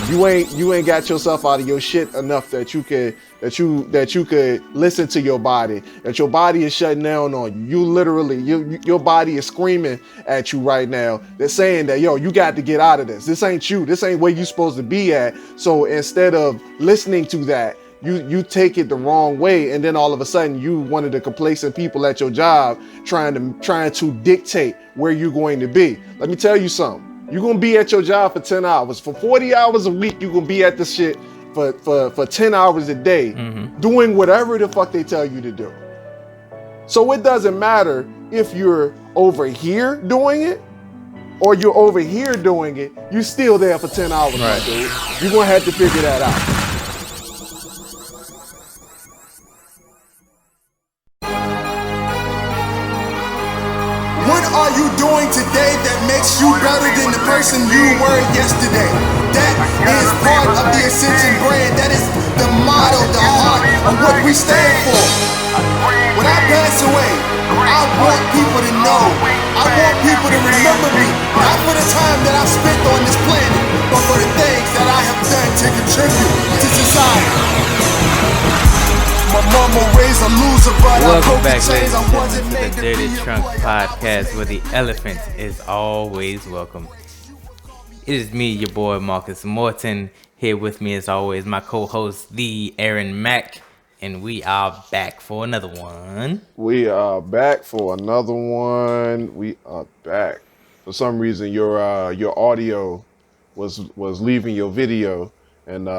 You ain't got yourself out of your shit enough that you could listen to your body. That your body is shutting down on you. You literally your body is screaming at you right now. They're saying that you got to get out of this. This ain't you. This ain't where you supposed to be at. So instead of listening to that, you take it the wrong way, and then all of a sudden you one of the complacent people at your job trying to dictate where you're going to be. Let me tell you something. You're gonna be at your job for 10 hours. For 40 hours a week, you're gonna be at this shit for 10 hours a day, doing whatever the fuck they tell you to do. So it doesn't matter if you're over here doing it or you're over here doing it, you're still there for 10 hours, right, dude. You're gonna have to figure that out. What are you doing today that makes you better than the person you were yesterday? That is part of the Ascension brand. That is the motto, the heart of what we stand for. When I pass away, I want people to know. I want people to remember me. Not for the time that I've spent on this planet, but for the things that I have done to contribute to society. My mama raised a loser, but welcome back, ladies and gentlemen, to the Dirty Trunk Podcast, where the elephant is always welcome. It is me, your boy Marcus Morton, here with me as always, my co-host, the Aaron Mack, and we are back for another one. We are back for another one. We are back. For some reason, your audio was leaving your video, and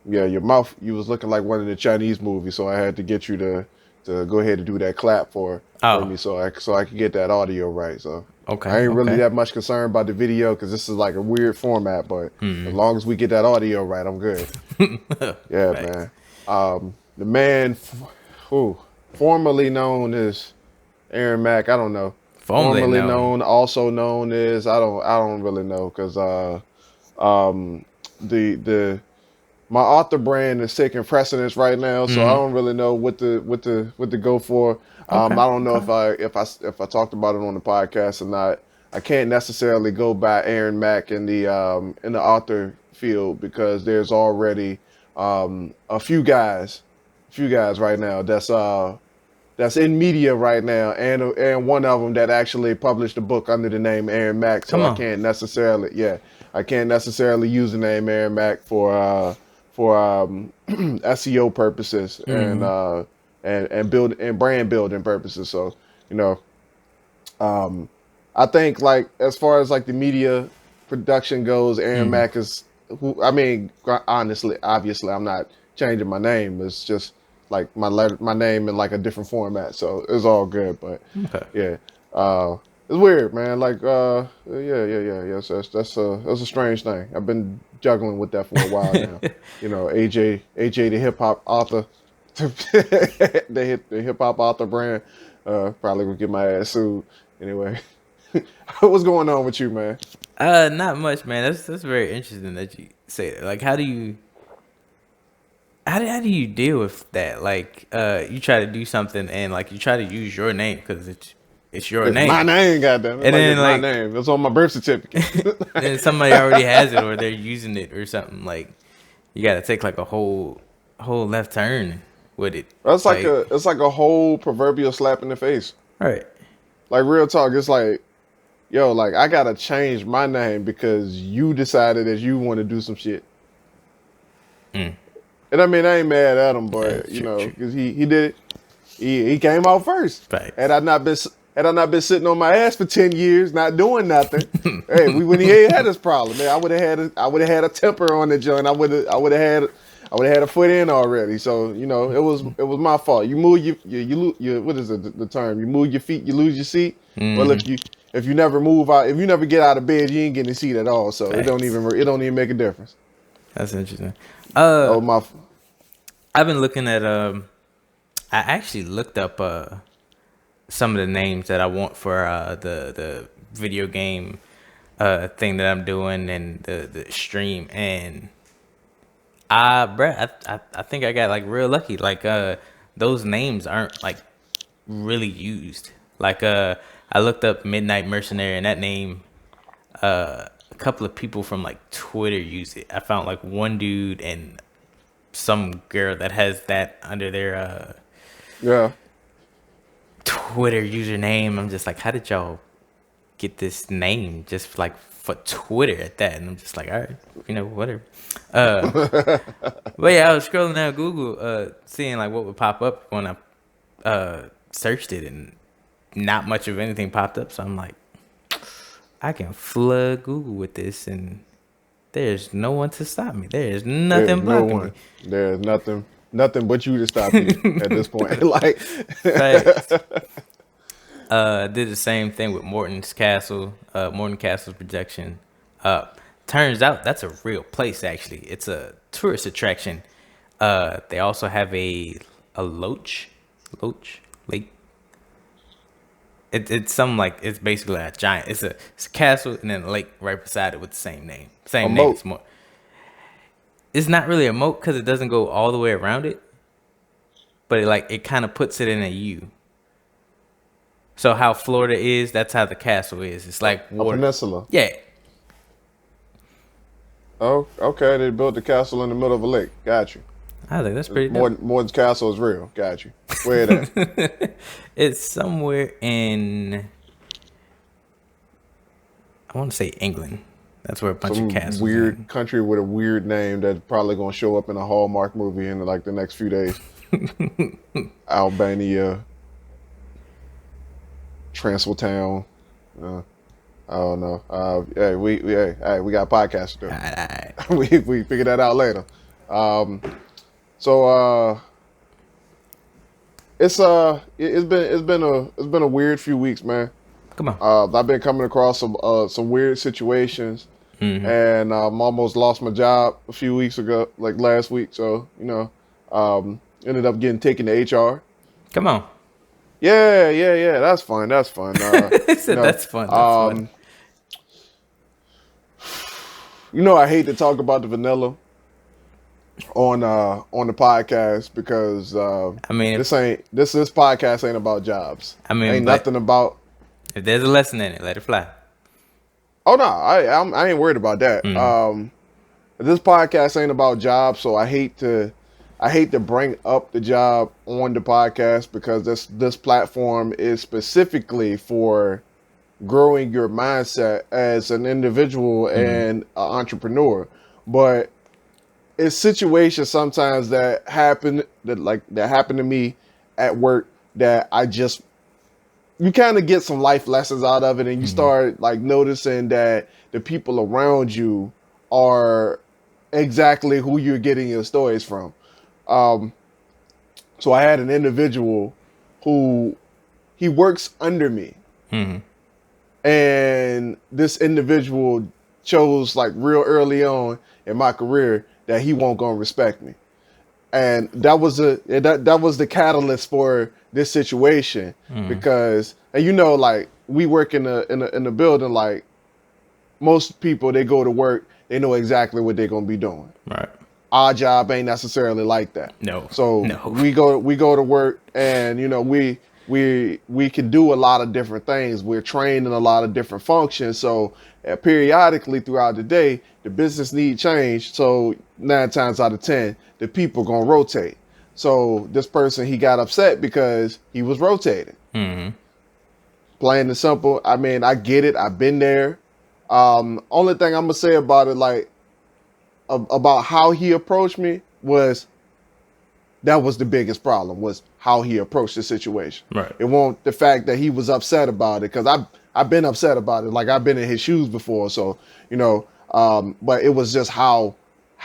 yeah, your mouth, you was looking like one of the Chinese movies, so I had to get you to go ahead and do that clap for me so I could get that audio right. So okay, I ain't really that much concerned about the video because this is like a weird format, but as long as we get that audio right, I'm good. Yeah, right. Man. The man who formerly known as Aaron Mack, I don't know. Formerly known, also known as I don't really know because my author brand is taking precedence right now, so I don't really know what to go for. I don't know if I talked about it on the podcast or not. I can't necessarily go by Aaron Mack in the author field because there's already a few guys right now that's in media right now, and one of them that actually published a book under the name Aaron Mack. So I can't necessarily use the name Aaron Mack for SEO purposes and brand building purposes. So I think like as far as like the media production goes, Aaron Mack is who. I mean, honestly, obviously, I'm not changing my name. It's just like my name in like a different format, so it's all good. But yeah, it's weird, man. Like yeah. So that's a strange thing. I've been juggling with that for a while now. AJ the hip hop author, the hip hop author brand, probably would get my ass sued anyway. What's going on with you, man? Not much, man. That's very interesting that you say that. Like, how do you deal with that? Like, you try to do something and like you try to use your name because it's your name. My name, goddamn. And then my name. It's on my birth certificate. And then somebody already has it, or they're using it, or something. Like, you got to take like a whole left turn with it. That's it's like a whole proverbial slap in the face. Right. Like real talk. It's like, yo, like I gotta change my name because you decided that you want to do some shit. And I mean, I ain't mad at him, but because he did it. He came out first. Right. Had I not been sitting on my ass for 10 years not doing nothing, hey, we wouldn't have had this problem. Man, I would have had a temper on the joint. I would have had a foot in already. So it was my fault. You move your what is it, the term? You move your feet, you lose your seat. Well, if you never move out, if you never get out of bed, you ain't getting a seat at all. So it don't even make a difference. That's interesting. I've been looking at I actually looked up some of the names that I want for the video game thing that I'm doing and the stream, and I think I got like real lucky. Like those names aren't like really used. Like I looked up Midnight Mercenary, and that name a couple of people from like Twitter use it. I found like one dude and some girl that has that under their Yeah. Twitter username. I'm just like, how did y'all get this name just like for Twitter at that? And I'm just like, all right, whatever. But yeah, I was scrolling down Google, seeing like what would pop up when I searched it, and not much of anything popped up. So I'm like, I can flood Google with this, and there's no one to stop me. There is nothing blocking me. There's nothing but you to stop you at this point. Like, Facts. Did the same thing with Morton's Castle. Morton Castle's projection. Turns out that's a real place. Actually, it's a tourist attraction. They also have a loach lake. It's something like, it's basically a giant. It's a castle and then a lake right beside it with the same name. Same name. It's more. It's not really a moat because it doesn't go all the way around it, but it kind of puts it in a U. So how Florida is, that's how the castle is. It's like water. A peninsula. Yeah. Oh, okay. They built the castle in the middle of a lake. Got you. I think that's pretty dope. Morton's Castle is real. Got you. Where it at? It's somewhere in, I want to say England. That's where a bunch of castles. Weird country with a weird name that's probably gonna show up in a Hallmark movie in like the next few days. Albania, Transyltown. I don't know. Hey, we got a podcast to do. All right. we figure that out later. It's been a weird few weeks, man. Come on. I've been coming across some weird situations, and almost lost my job a few weeks ago, like last week. So ended up getting taken to HR. Come on. Yeah. That's fun. That's fun. That's fun. I hate to talk about the vanilla on the podcast because this podcast ain't about jobs. Ain't nothing about. If there's a lesson in it, let it fly. Oh no, I ain't worried about that. This podcast ain't about jobs, so I hate to bring up the job on the podcast because this platform is specifically for growing your mindset as an individual and an entrepreneur. But it's situations sometimes that happen to me at work that you kind of get some life lessons out of it, and you start like noticing that the people around you are exactly who you're getting your stories from. So I had an individual who he works under me. And this individual chose like real early on in my career that he won't gonna respect me. And that was the catalyst for this situation because, and like we work in a building, like most people, they go to work, they know exactly what they're gonna be doing. Right. Our job ain't necessarily like that. No. So we go to work, and we can do a lot of different things. We're trained in a lot of different functions. So periodically throughout the day, the business need change. So 9 times out of 10, the people gonna rotate. So this person, he got upset because he was rotating. Plain and simple. I mean, I get it. I've been there. Only thing I'm gonna say about it, like about how he approached me, was that was the biggest problem, was how he approached the situation. Right. It won't the fact that he was upset about it, because I've been upset about it. Like I've been in his shoes before, so but it was just how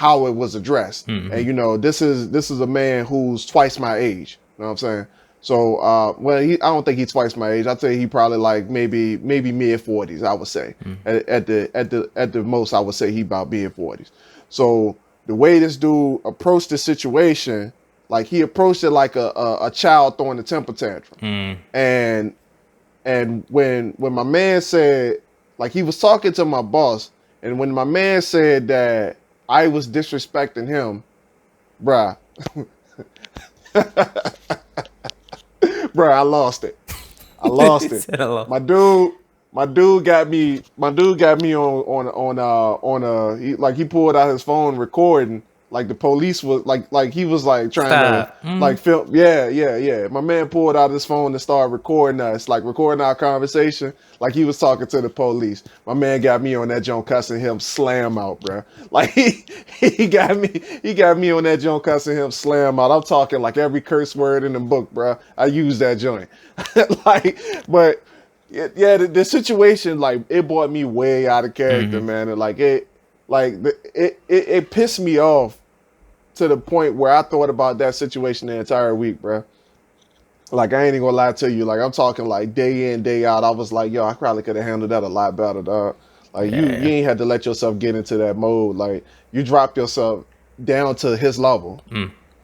it was addressed. And this is a man who's twice my age. You know what I'm saying? So I don't think he's twice my age. I'd say he probably like maybe mid 40s. I would say at the most, I would say he about mid 40s. So the way this dude approached the situation, like he approached it like a child throwing a temper tantrum. And when my man said, like, he was talking to my boss, and when my man said that I was disrespecting him, bruh, bruh, I lost it. My dude, My dude got me. My dude got me on he pulled out his phone recording. Like the police was like he was like trying to Stop. like film. Yeah. My man pulled out his phone and started recording us, like recording our conversation, like he was talking to the police. My man got me on that joint cussing him slam out, bro. Like he got me on that joint cussing him slam out. I'm talking like every curse word in the book, bro. I use that joint. Like, but. Yeah, the situation, like, it brought me way out of character, man. And it pissed me off to the point where I thought about that situation the entire week, bro. Like, I ain't even gonna lie to you. Like, I'm talking like day in, day out. I was like, yo, I probably could have handled that a lot better, dog. Like, you Yeah. ain't had to let yourself get into that mode. Like, you dropped yourself down to his level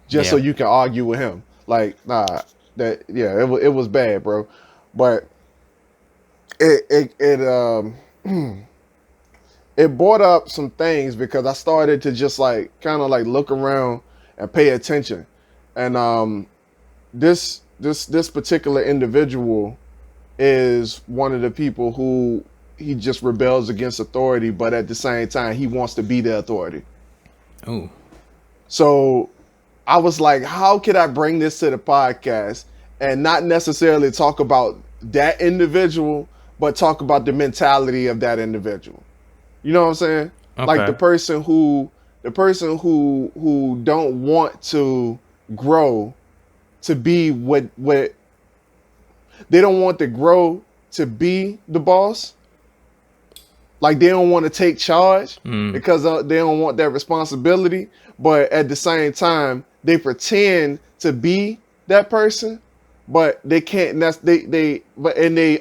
just so Yeah. you can argue with him. Like, nah, it was bad, bro. But it it brought up some things because I started to just like kind of like look around and pay attention, and this particular individual is one of the people who he just rebels against authority, but at the same time he wants to be the authority. Ooh. So I was like, how could I bring this to the podcast and not necessarily talk about that individual, but talk about the mentality of that individual? You know what I'm saying? Like Okay. the person who don't want to grow to be what they don't want to grow to be the boss. Like they don't want to take charge because they don't want that responsibility, but at the same time they pretend to be that person, but they can't. That's they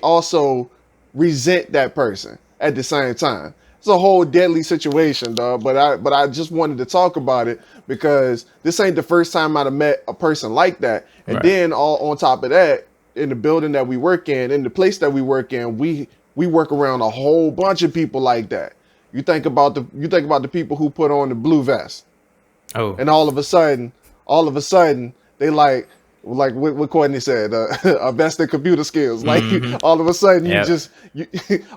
also resent that person at the same time. It's a whole deadly situation, dog. But I just wanted to talk about it because this ain't the first time I've met a person like that. And Right. then all on top of that, in the building that we work in the place that we work in, we work around a whole bunch of people like that. You think about the people who put on the blue vest, Oh. and all of a sudden, they like what Courtney said, a vest in computer skills. Like all of a sudden, Yep.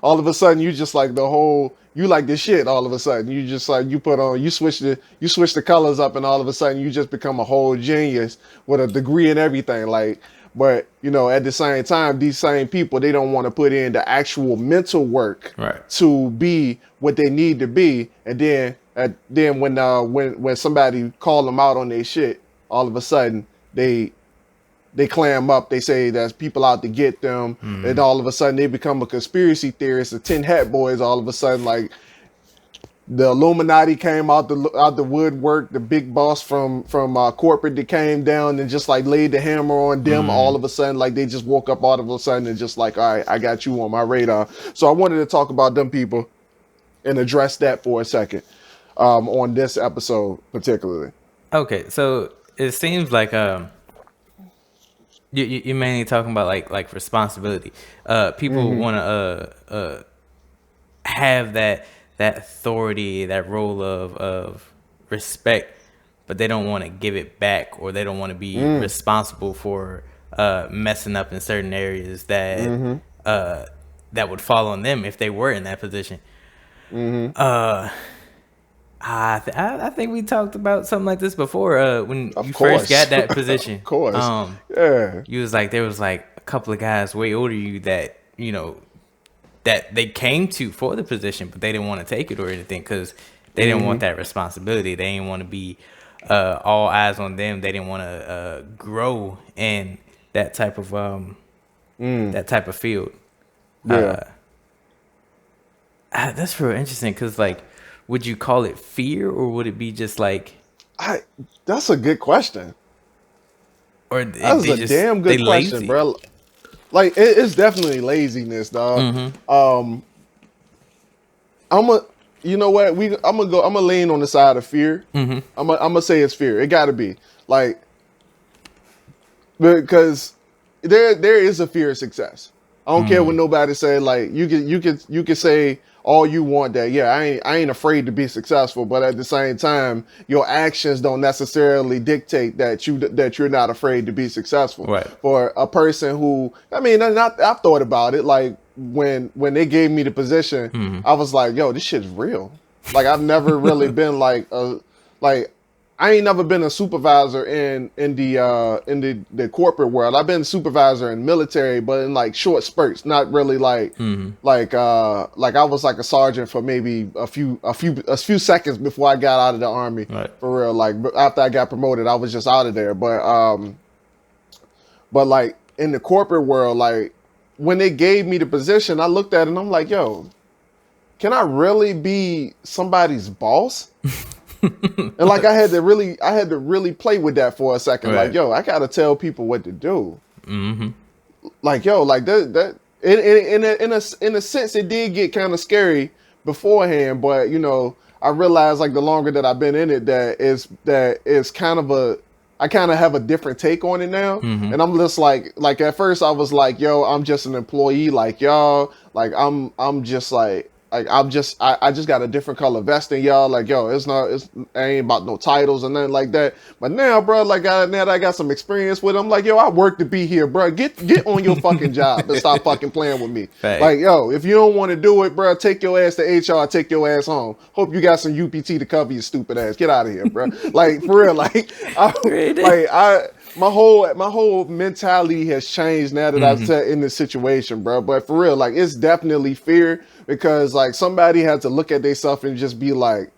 all of a sudden you just like the whole, you like this shit. All of a sudden, you just like you switch the colors up, and all of a sudden you just become a whole genius with a degree in everything. Like, but at the same time, these same people, they don't want to put in the actual mental work Right. to be what they need to be, and then when somebody call them out on their shit, all of a sudden they clam up. They say there's people out to get them, and all of a sudden they become a conspiracy theorist. The Tin Hat Boys, all of a sudden, like the Illuminati came out the woodwork. The big boss from corporate that came down and just like laid the hammer on them. All of a sudden, like they just woke up all of a sudden and just like, all right, I got you on my radar. So I wanted to talk about them people and address that for a second on this episode particularly. Okay. So it seems like you're mainly talking about like responsibility. People want to have that authority, that role of respect, but they don't want to give it back, or they don't want to be responsible for messing up in certain areas that that would fall on them if they were in that position. I think we talked about something like this before. When Of you course. first got that position, Of course. Yeah. you was like, there was like a couple of guys way older than you that that they came to for the position, but they didn't want to take it or anything because they didn't want that responsibility. They didn't want to be all eyes on them. They didn't want to grow in that type of field. Yeah. That's real interesting because, like, would you call it fear, or would it be just like, That's a good question. or That's a damn good question, lazy? bro. Like it's definitely laziness, dog. You know what? I'm gonna lean on the side of fear. I'm gonna say it's fear. It gotta be like, because there is a fear of success. I don't care what nobody say. Like you can say all you want that. Yeah, I ain't afraid to be successful, but at the same time, your actions don't necessarily dictate that you're not afraid to be successful. Right. For a person who, I mean, I've thought about it. Like when they gave me the position, I was like, yo, this shit's real. Like I've never really been like I ain't never been a supervisor in the corporate world. I've been supervisor in military, but in like short spurts, not really like like I was like a sergeant for maybe a few seconds before I got out of the army. Right. For real. Like after I got promoted, I was just out of there. But like in the corporate world, like when they gave me the position, I looked at it and I'm like, yo, can I really be somebody's boss? And like I had to really play with that for a second. Right. Like, yo, I gotta tell people what to do. Like, yo, like that in a sense it did get kind of scary beforehand, but you know, I realized like the longer that I've been in it that is kind of I kind of have a different take on it now. And I'm just like at first I was like, yo, I'm just an employee like y'all. Like I'm just like I just got a different color vest than y'all. Like, yo, I ain't about no titles or nothing like that. But now, bro, like now that I got some experience with it, I'm like, yo, I work to be here, bro. Get on your fucking job and stop fucking playing with me. Right. Like, yo, if you don't want to do it, bro, take your ass to HR, take your ass home. Hope you got some UPT to cover your stupid ass. Get out of here, bro. Like, for real, my whole mentality has changed now that I've set in this situation, bro. But for real, like it's definitely fear because like somebody had to look at themselves and just be like,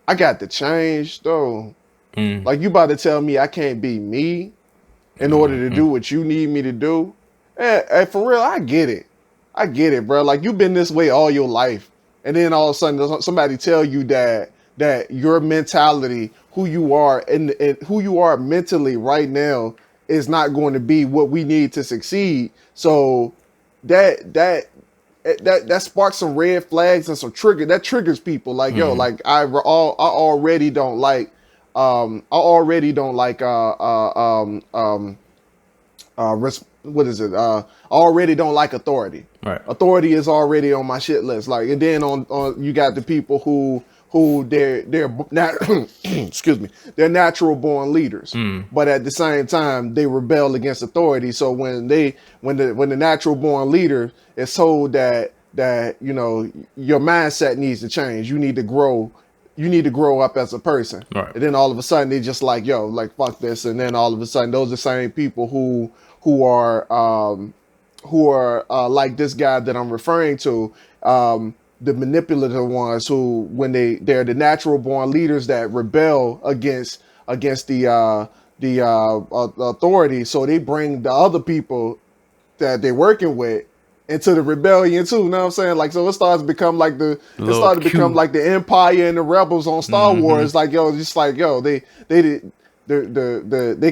I got to change though. Like you about to tell me I can't be me in order to do what you need me to do? And for real, I get it, bro. Like you've been this way all your life, and then all of a sudden somebody tell you that your mentality, who you are and who you are mentally right now is not going to be what we need to succeed. So that sparks some red flags and some triggers people. Like, yo, like I already don't like what is it? I already don't like authority. Right. Authority is already on my shit list. Like, and then on you got the people who they're excuse me, they're natural born leaders, but at the same time they rebel against authority. So when the natural born leader is told that you know your mindset needs to change, you need to grow up as a person, right. And then all of a sudden they just like, yo, like fuck this, and then all of a sudden those are the same people who are like this guy that I'm referring to. The manipulative ones who, when they're the natural born leaders that rebel against the authority, so they bring the other people that they're working with into the rebellion too. You know what I'm saying? Like, so it starts to become like the Empire and the rebels on Star Wars. Like, yo, just like, yo, they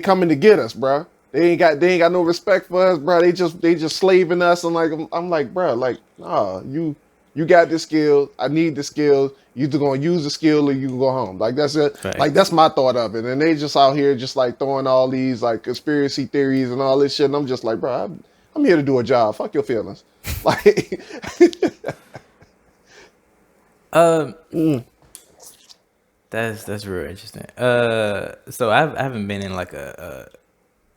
coming to get us, bro. They ain't got no respect for us, bro. They just slaving us. And like, I'm like, bro, like, nah, you got the skill. I need the skill. You either gonna use the skill or you can go home. Like that's it. Right. Like that's my thought of it. And they just out here just like throwing all these like conspiracy theories and all this shit. And I'm just like, bro, I'm here to do a job. Fuck your feelings. Like, that's real interesting. So I haven't been in like a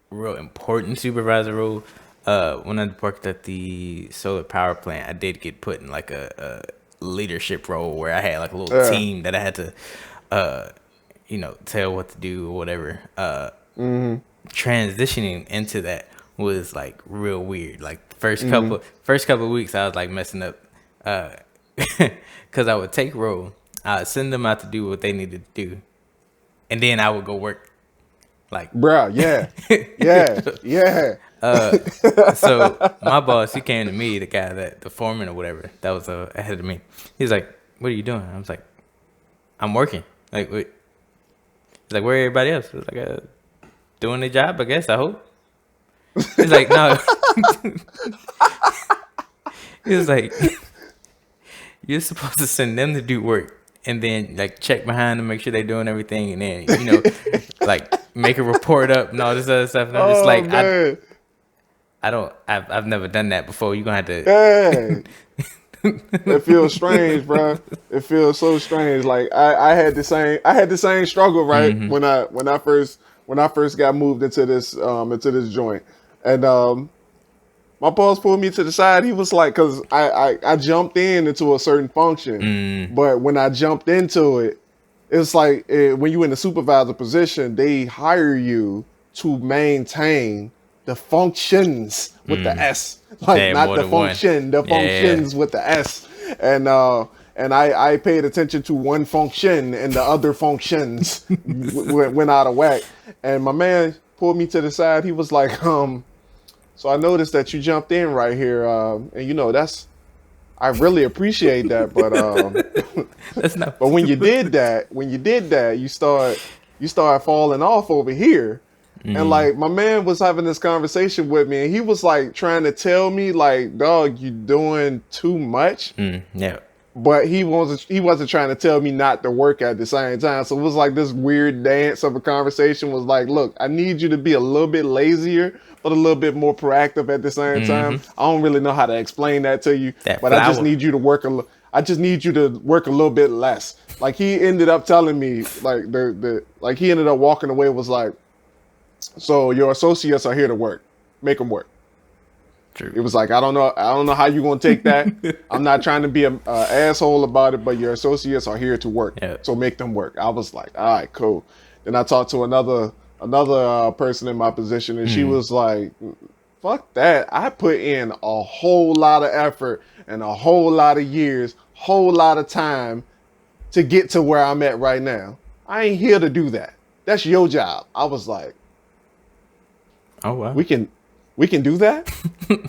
real important supervisor role. When I worked at the solar power plant, I did get put in like a leadership role where I had like a little team that I had to, tell what to do or whatever. Transitioning into that was like real weird. Like first couple of weeks, I was like messing up, because I would take role, I'd send them out to do what they needed to do, and then I would go work. Like, bruh, yeah. So my boss, he came to me, the foreman or whatever, that was ahead of me. He's like, "What are you doing?" I was like, "I'm working." Like, wait. He's like, "Where everybody else?" I was like, "Doing their job, I guess. I hope." He's like, "No." He was like, "You're supposed to send them to do work, and then like check behind them, make sure they're doing everything, and then like make a report up and all this other stuff." And I'm just like, man. I've never done that before. You're gonna have to. Hey. It feels strange, bro. It feels so strange. Like I had the same struggle, right? When I first got moved into this joint, and My boss pulled me to the side. He was like, because I jumped into a certain function, but when I jumped into it, it's like when you're in the supervisor position, they hire you to maintain the functions with the S, like Yeah, not more the than one. function, the Yeah. functions with the S, and I paid attention to one function and the other functions went out of whack. And my man pulled me to the side. He was like, so I noticed that you jumped in right here, and I really appreciate that, but That's not. but when you did that, you start falling off over here. And like my man was having this conversation with me, and he was like trying to tell me like, dog, you doing too much. Yeah. But he wasn't trying to tell me not to work at the same time. So it was like this weird dance of a conversation. Was like, look, I need you to be a little bit lazier, but a little bit more proactive at the same time. I don't really know how to explain that to you, but I just need you to work I just need you to work a little bit less. Like he ended up telling me, like like he ended up walking away, was like, so your associates are here to work, make them work. True. It was like, I don't know how you gonna take that. I'm not trying to be a asshole about it, but your associates are here to work, so make them work. I was like, all right, cool. Then I talked to another person in my position, and she was like, fuck that. I put in a whole lot of effort and a whole lot of years, whole lot of time to get to where I'm at right now. I ain't here to do that. That's your job. I was like, oh wow, we can do that?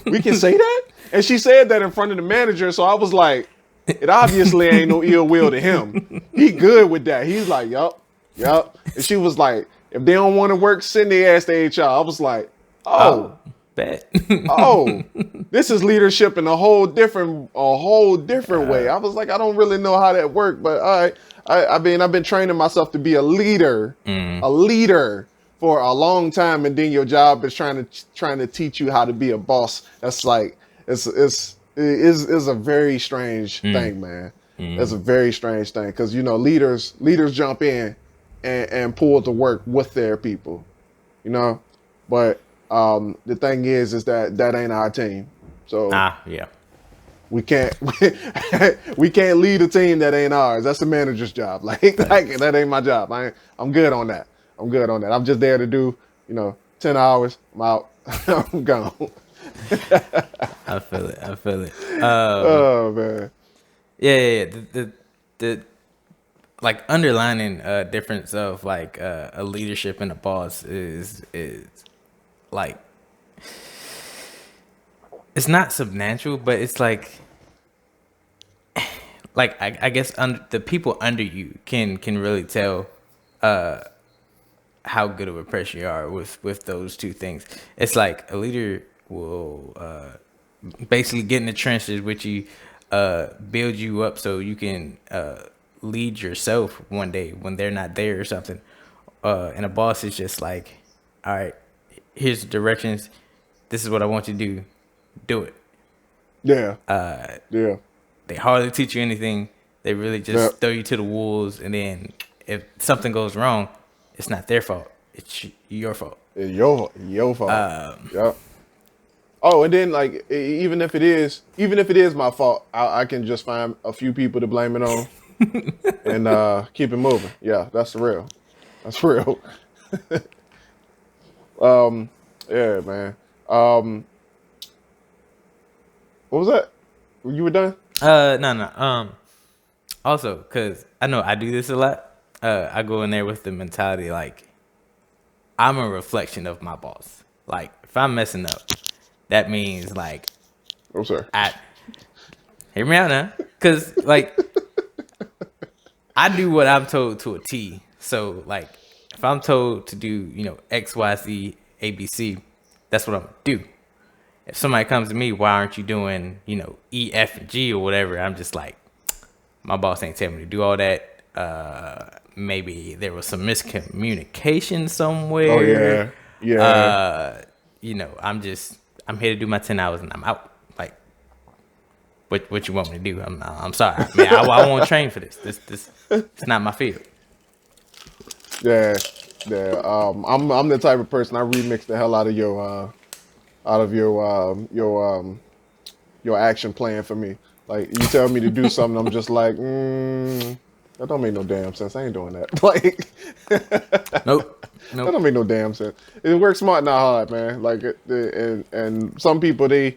We can say that? And she said that in front of the manager, so I was like, it obviously ain't no ill will to him. He good with that. He's like, yup. And she was like, if they don't want to work, send their ass to HR. I was like, bet. This is leadership in a whole different way. I was like, I don't really know how that worked, but all right. I've been training myself to be a leader for a long time, and then your job is trying to teach you how to be a boss. That's like it's a very strange thing, man. It's a very strange thing because leaders jump in and pull to work with their people, but the thing is that ain't our team. So yeah. We can't lead a team that ain't ours. That's the manager's job. Like that ain't my job. I'm good on that. I'm just there to do 10 hours. I'm out. I'm gone. I feel it. Oh man. Yeah. The like underlining difference of like a leadership and a boss is like, it's not subnatural, but it's like I guess the people under you can really tell how good of a person you are with those two things. It's like a leader will basically get in the trenches with you, build you up so you can lead yourself one day when they're not there or something. And a boss is just like, all right, here's the directions. This is what I want you to do it. Yeah. Yeah. They hardly teach you anything. They really just throw you to the wolves, and then if something goes wrong, it's not their fault. It's your fault. It's your fault. Yeah. Oh, and then like even if it is my fault, I can just find a few people to blame it on and keep it moving. Yeah, that's real. That's real. Yeah, man. What was that? You were done? No. Also, because I know I do this a lot. I go in there with the mentality like I'm a reflection of my boss. Like if I'm messing up, that means like, oh sorry. Hear me out now, because like I do what I'm told to a T. So like if I'm told to do X, Y, Z, A, B, C, that's what I'm gonna do. If somebody comes to me, why aren't you doing E, F, and G or whatever? I'm just like, my boss ain't telling me to do all that. Maybe there was some miscommunication somewhere. Oh yeah. I'm here to do my 10 hours and I'm out. Like, what you want me to do? I'm sorry, man. I won't train for this. This it's not my field. Yeah. I'm the type of person I remix the hell out of out of your action plan for me. Like you tell me to do something, I'm just like, that don't make no damn sense. I ain't doing that. Like Nope. that Nope. don't make no damn sense. It works smart, not hard, man. Like, and some people they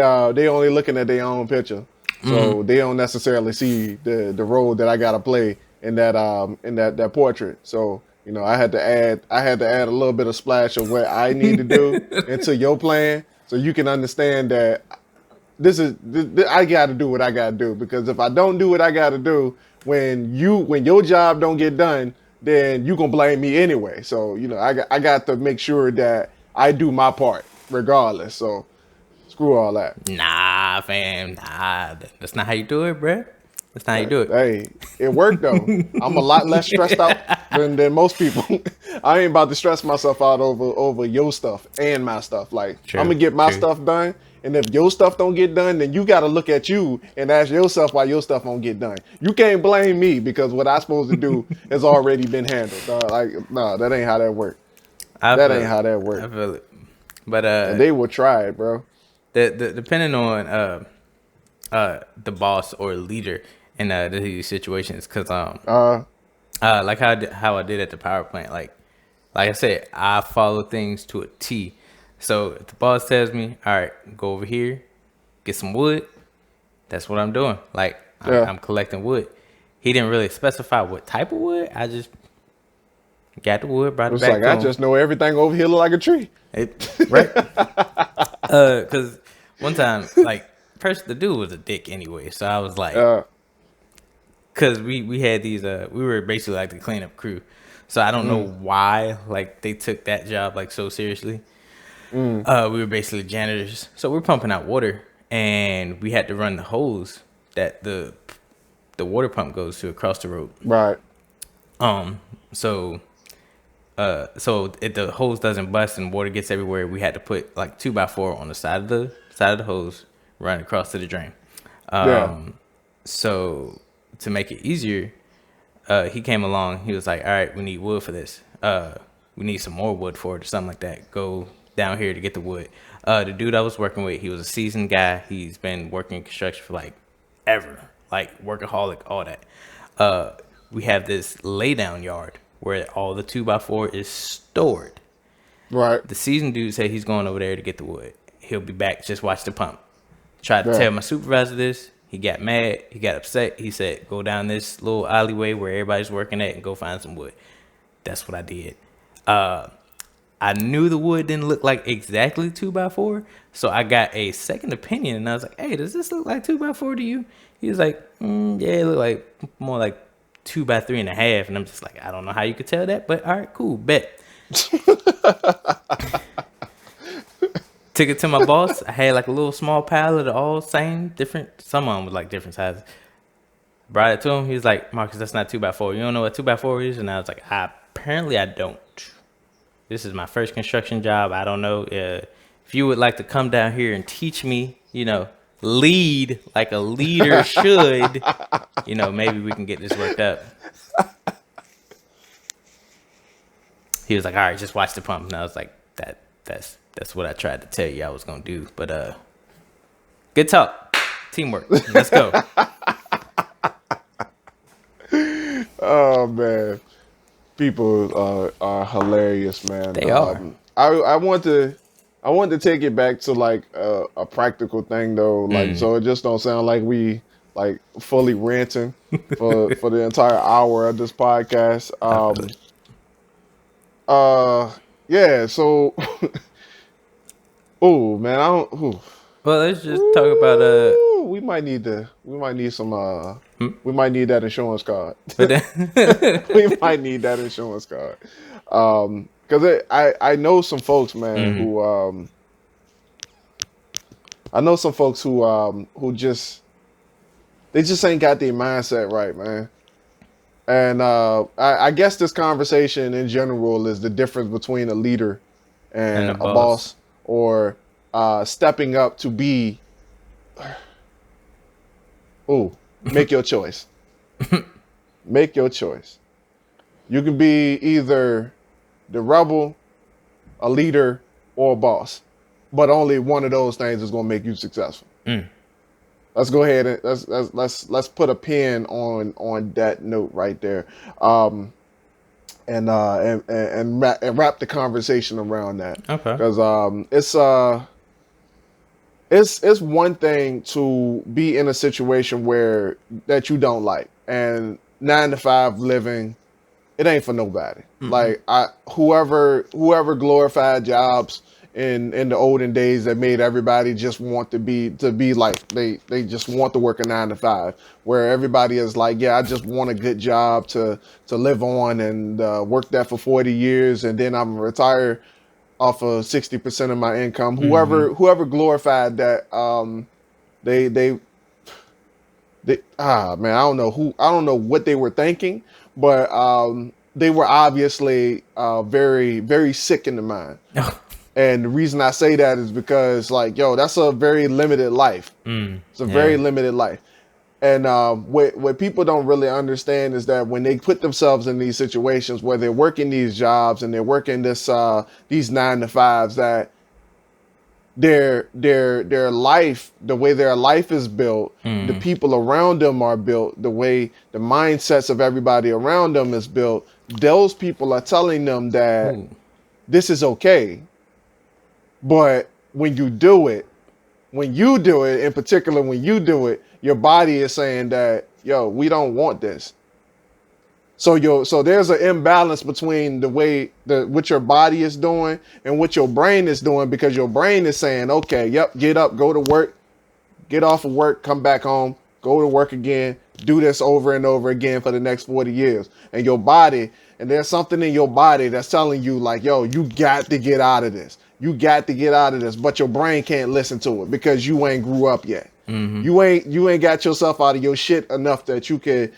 only looking at their own picture, so they don't necessarily see the role that I gotta play in that portrait. So I had to add a little bit of splash of what I need to do into your plan, so you can understand that I got to do what I got to do, because if I don't do what I got to do, when your job don't get done, then you gonna blame me anyway. So I got to make sure that I do my part regardless. So screw all that. Nah, fam. Nah, that's not how you do it, bruh. That's not how you do it. Hey, it worked though. I'm a lot less stressed out than most people. I ain't about to stress myself out over your stuff and my stuff. Like I'm True. gonna get my True. stuff done, and if your stuff don't get done, then you got to look at you and ask yourself why your stuff won't get done. You can't blame me because what I supposed to do has already been handled. Like no, that ain't how that work. I That feel ain't it. how that I work. feel it. But And they will try it, bro. the depending on the boss or leader in these situations, because like how I did at the power plant, like I said, I follow things to a T. So if the boss tells me, all right, go over here, get some wood, that's what I'm doing. Like Yeah. I'm collecting wood. He didn't really specify what type of wood. I just got the wood, brought it It's back like to I him. just know everything over here look like a tree. Right? Cause one time, like, first the dude was a dick anyway, so I was like, Uh, cause we had these we were basically like the cleanup crew, so I don't know why like they took that job like so seriously. We were basically janitors, so we're pumping out water, and we had to run the hose that the water pump goes to across the road. right. So so if the hose doesn't bust and water gets everywhere, we had to put like 2x4 on the side of the hose, run across to the drain. Yeah. So to make it easier, he came along. He was like, "All right, we need wood for this. We need some more wood for it, or something like that. Go down here to get the wood." The dude I was working with, he was a seasoned guy. He's been working in construction for like ever, like workaholic, all that. We have this laydown yard where all the 2x4 is stored. Right. The seasoned dude said he's going over there to get the wood. He'll be back. Just watch the pump. Tried to Yeah. tell my supervisor this. He got mad. He got upset. He said, "Go down this little alleyway where everybody's working at and go find some wood." That's what I did. I knew the wood didn't look like exactly 2x4, so I got a second opinion, and I was like, "Hey, does this look like 2x4 to you?" He was like, "Yeah, it look like more like 2x3.5," and I'm just like, "I don't know how you could tell that, but all right, cool, bet." Took it to my boss. I had like a little small pallet of all same different. Some of them was like different sizes. Brought it to him. He was like, "Marcus, that's not 2x4. You don't know what 2x4 is?" And I was like, "Apparently I don't. This is my first construction job. I don't know. If you would like to come down here and teach me, lead like a leader should, maybe we can get this worked up." He was like, "All right, just watch the pump." And I was like, that's what I tried to tell you I was gonna do. But good talk. Teamwork. Let's go. Oh man, people are hilarious, man. They are. I want to take it back to like a practical thing though, like so it just don't sound like we like fully ranting for the entire hour of this podcast. Yeah. So, oh man, I don't. Ooh. Well, let's just talk about Ooh, we might need some we might need that insurance card. but then, We might need that insurance card. Because I know some folks, man, who I know some folks who just they just ain't got their mindset right, man. And I guess this conversation in general is the difference between a leader and And a a boss. boss, or stepping up to be. Oh, make your choice. Make your choice. You can be either the rebel, a leader, or a boss. but only one of those things is going to make you successful. Let's go ahead and let's put a pin on that note right there, and wrap the conversation around that. Okay. Because it's one thing to be in a situation where that you don't like, and 9-to-5 living, it ain't for nobody. Like whoever glorified jobs in the olden days that made everybody just want to be like they just want to work a 9-to-5, where everybody is like, yeah, I just want a good job to live on and work that for 40 years and then I'm retire off of 60% of my income. Whoever glorified that, they man, I don't know what they were thinking, but they were obviously very, very sick in the mind. And the reason I say that is because, like, yo, that's a very limited life. It's a very limited life. And what people don't really understand is that when they put themselves in these situations where they're working these jobs and they're working these 9-to-5s, that their life, the way their life is built, the people around them are built, the way the mindsets of everybody around them is built, those people are telling them that this is okay. But when you do it, in particular, when you do it, your body is saying that, yo, we don't want this. So there's an imbalance between what your body is doing and what your brain is doing, because your brain is saying, okay, yep, get up, go to work, get off of work, come back home, go to work again, do this over and over again for the next 40 years. And your body, and there's something in your body that's telling you like, yo, you got to get out of this. You got to get out of this, but your brain can't listen to it because you ain't grew up yet. You ain't got yourself out of your shit enough that you could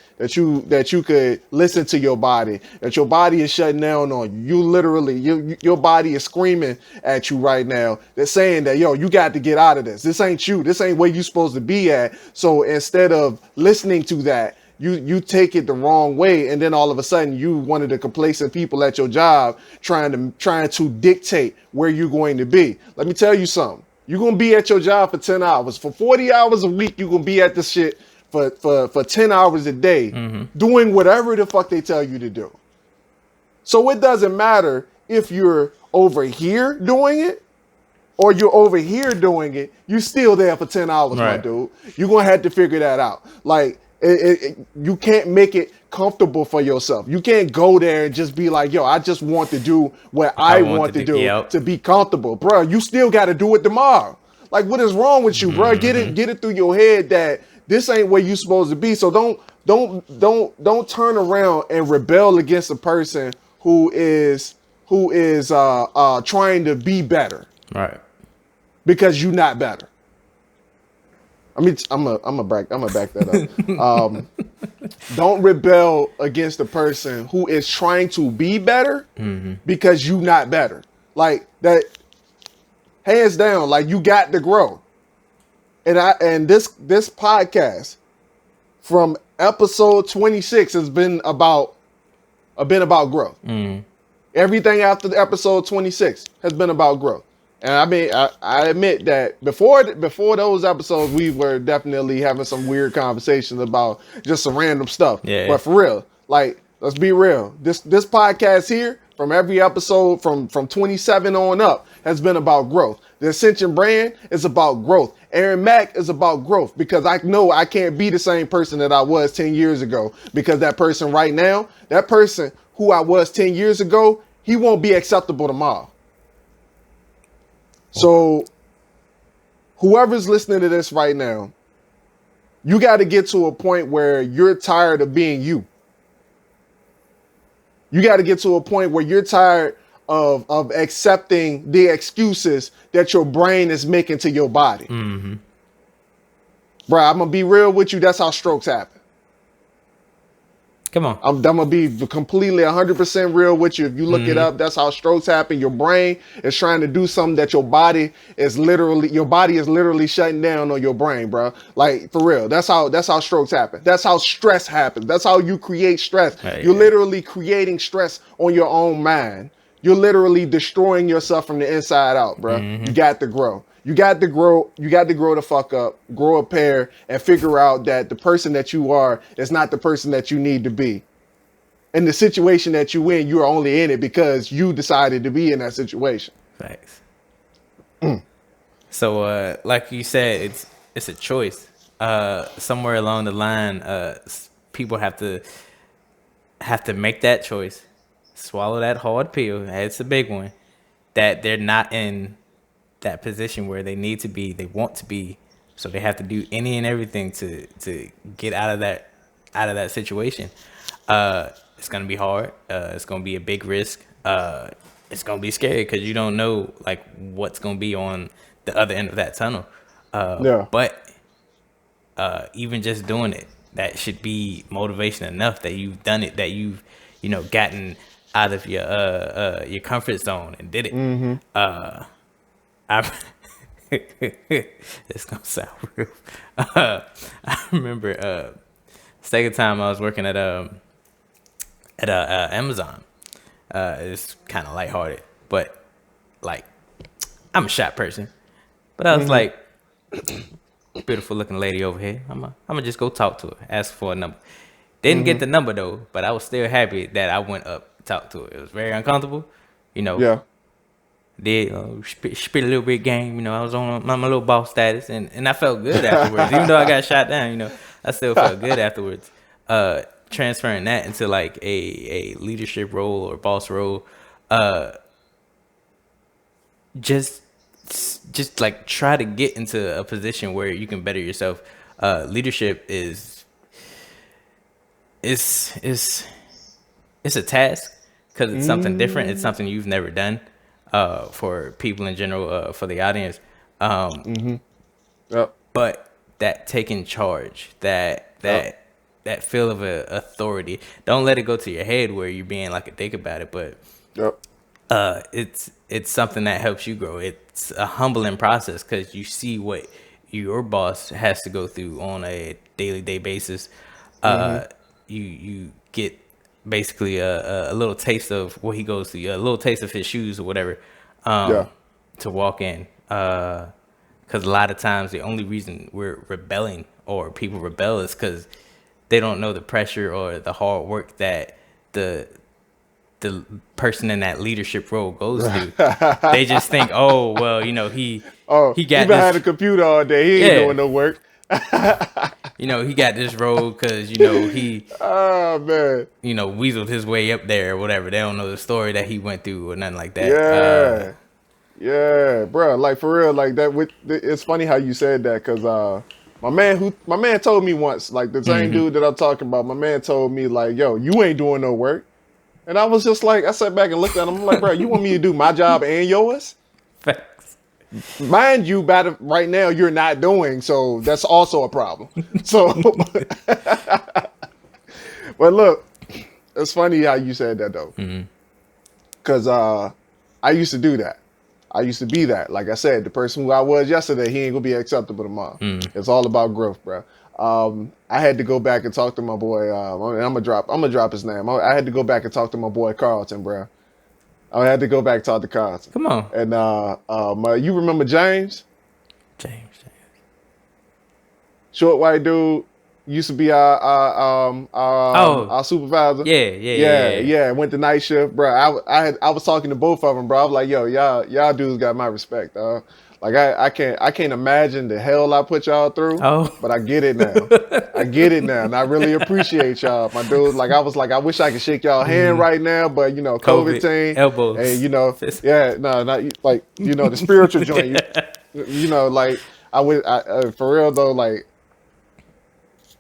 listen to your body. That your body is shutting down on you. You literally, your body is screaming at you right now. They're saying that, yo, you got to get out of this. This ain't you. This ain't where you supposed to be at. So instead of listening to that, you take it the wrong way, and then all of a sudden you one of the complacent people at your job trying to dictate where you're going to be. Let me tell you something. You're gonna be at your job for 10 hours. For 40 hours a week, you're gonna be at this shit for 10 hours a day, doing whatever the fuck they tell you to do. So it doesn't matter if you're over here doing it or you're over here doing it, you're still there for 10 hours, my dude. You're gonna have to figure that out. Like, you can't make it comfortable for yourself. You can't go there and just be like, yo, I just want to do what I want to do to be comfortable. Bro, you still got to do it tomorrow. Like, what is wrong with you, bro? Get it through your head that this ain't where you supposed to be. So don't turn around and rebel against a person who is trying to be better. Right. Because you're not better. I mean, I'm gonna back that up. Don't rebel against a person who is trying to be better because you not better. Like that, hands down. Like, you got to grow. And this podcast from episode 26 has been about growth. Everything after the episode 26 has been about growth. And I mean, I admit that before those episodes, we were definitely having some weird conversations about just some random stuff. Yeah. But for real, like, let's be real. This podcast here, from every episode from 27 on up, has been about growth. The Ascension brand is about growth. Aaron Mack is about growth, because I know I can't be the same person that I was 10 years ago, because that person right now, that person who I was 10 years ago, he won't be acceptable tomorrow. So whoever's listening to this right now, you got to get to a point where you're tired of being you. You got to get to a point where you're tired of accepting the excuses that your brain is making to your body. Bro, I'm going to be real with you. That's how strokes happen. Come on. I'm going to be completely 100% real with you. If you look it up, that's how strokes happen. Your brain is trying to do something that your body is literally shutting down on your brain, bro. Like, for real. That's how strokes happen. That's how stress happens. That's how you create stress. You're literally creating stress on your own mind. you're literally destroying yourself from the inside out, bro. You got to grow. You got to grow. You got to grow the fuck up, grow a pair, and figure out that the person that you are is not the person that you need to be. And the situation that you in, you're only in it because you decided to be in that situation. Thanks. So, like you said, it's a choice. Somewhere along the line, people have to make that choice, swallow that hard pill. It's a big one. That they're not in that position where they need to be, they want to be, so they have to do any and everything to get out of that situation. It's gonna be hard. It's gonna be a big risk. It's gonna be scary because you don't know like what's gonna be on the other end of that tunnel. But even just doing it, that should be motivation enough that you've done it, that you've gotten out of your comfort zone and did it. It's gonna sound real. I remember second time I was working at Amazon. It's kind of lighthearted, but like I'm a shy person. But I was like, beautiful looking lady over here. I'm gonna just go talk to her, ask for a number. Didn't get the number though, but I was still happy that I went up and talked to her. It was very uncomfortable, Yeah. Did spit a little bit game, I was on my little boss status, and I felt good afterwards. Even though I got shot down, I still felt good afterwards. Transferring that into like a leadership role or boss role, just like try to get into a position where you can better yourself. Leadership is it's a task because it's something different. It's something you've never done. For people in general, for the audience, but that taking charge, that feel of authority, don't let it go to your head where you're being like a dick about it. But it's something that helps you grow. It's a humbling process because you see what your boss has to go through on a daily basis. You get basically a little taste of what he goes through, a little taste of his shoes or whatever, to walk in. Because a lot of times the only reason we're rebelling or people rebel is because they don't know the pressure or the hard work that the person in that leadership role goes through. They just think, oh well, he got he been behind a computer all day. He ain't doing no work. He got this role because he weaseled his way up there or whatever. They don't know the story that he went through or nothing like that. Yeah, bro. Like for real, like that. It's funny how you said that because my man told me once, like the same dude that I'm talking about. My man told me like, yo, you ain't doing no work, and I was just like, I sat back and looked at him. I'm like, bro, you want me to do my job and yours? Mind you, right now you're not doing, so that's also a problem. So, but look, it's funny how you said that though, because I used to do that. I used to be that. Like I said, the person who I was yesterday, he ain't gonna be acceptable tomorrow. It's all about growth, bro. I had to go back and talk to my boy. I'm gonna drop his name. I had to go back and talk to my boy Carlton, bro. I had to go back and talk to Carlton. Come on. And you remember James? James. Short white dude, used to be our supervisor. Yeah. Went to night shift, bro. I was talking to both of them, bro. I was like, yo, y'all dudes got my respect, dog. Like I can't imagine the hell I put y'all through. But I get it now. And I really appreciate y'all, my dude. Like I was like, I wish I could shake y'all hand right now, but COVID thing, elbows, and like the spiritual joint. Like I for real though, like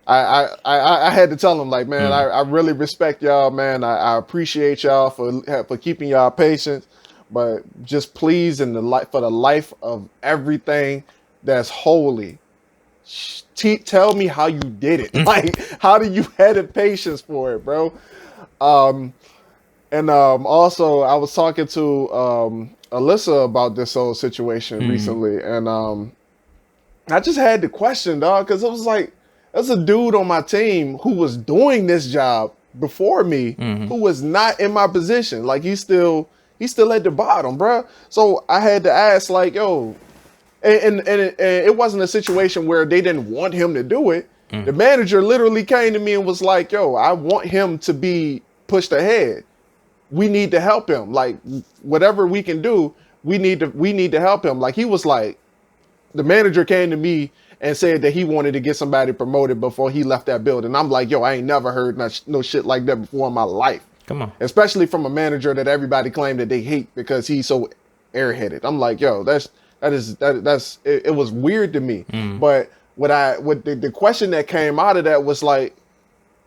I had to tell him like, man, I really respect y'all, man. I appreciate y'all for keeping y'all patience. But just please, for the life of everything that's holy, tell me how you did it. Like, how do you have the patience for it, bro? Also, I was talking to Alyssa about this whole situation recently, and I just had to question, dog, because it was like, there's a dude on my team who was doing this job before me, who was not in my position. Like, he's still He's still at the bottom, bro. So I had to ask, like, yo, and it wasn't a situation where they didn't want him to do it. The manager literally came to me and was like, yo, I want him to be pushed ahead. We need to help him. Like, whatever we can do, we need to help him. Like, he was like, the manager came to me and said that he wanted to get somebody promoted before he left that building. I'm like, yo, I ain't never heard no shit like that before in my life. Come on. Especially from a manager that everybody claimed that they hate because he's so airheaded. I'm like, yo, it was weird to me. But the question that came out of that was like,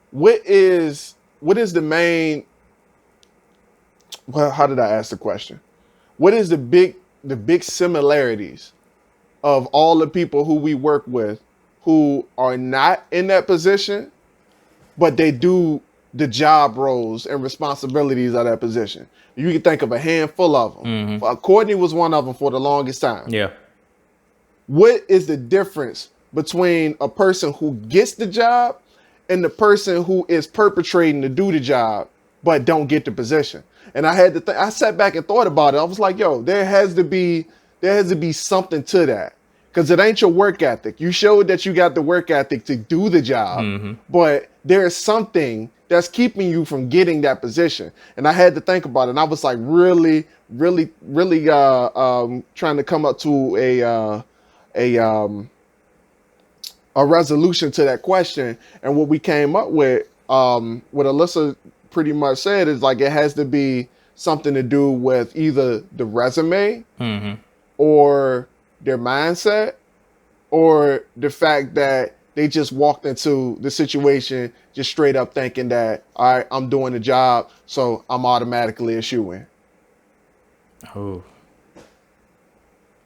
what is the main, well, how did I ask the question? What is the big similarities of all the people who we work with who are not in that position, but they do the job roles and responsibilities of that position? You can think of a handful of them. Courtney was one of them for the longest time. Yeah. What is the difference between a person who gets the job and the person who is perpetrating to do the job but don't get the position? And I had to I sat back and thought about it. I was like, yo, there has to be something to that, because it ain't your work ethic. You showed that you got the work ethic to do the job, but there is something that's keeping you from getting that position. And I had to think about it. And I was like really trying to come up to a resolution to that question. And what we came up with, what Alyssa pretty much said, is like, it has to be something to do with either the resume or their mindset, or the fact that they just walked into the situation just straight up thinking that, all right, I'm doing the job, so I'm automatically a shoo-in. Oh.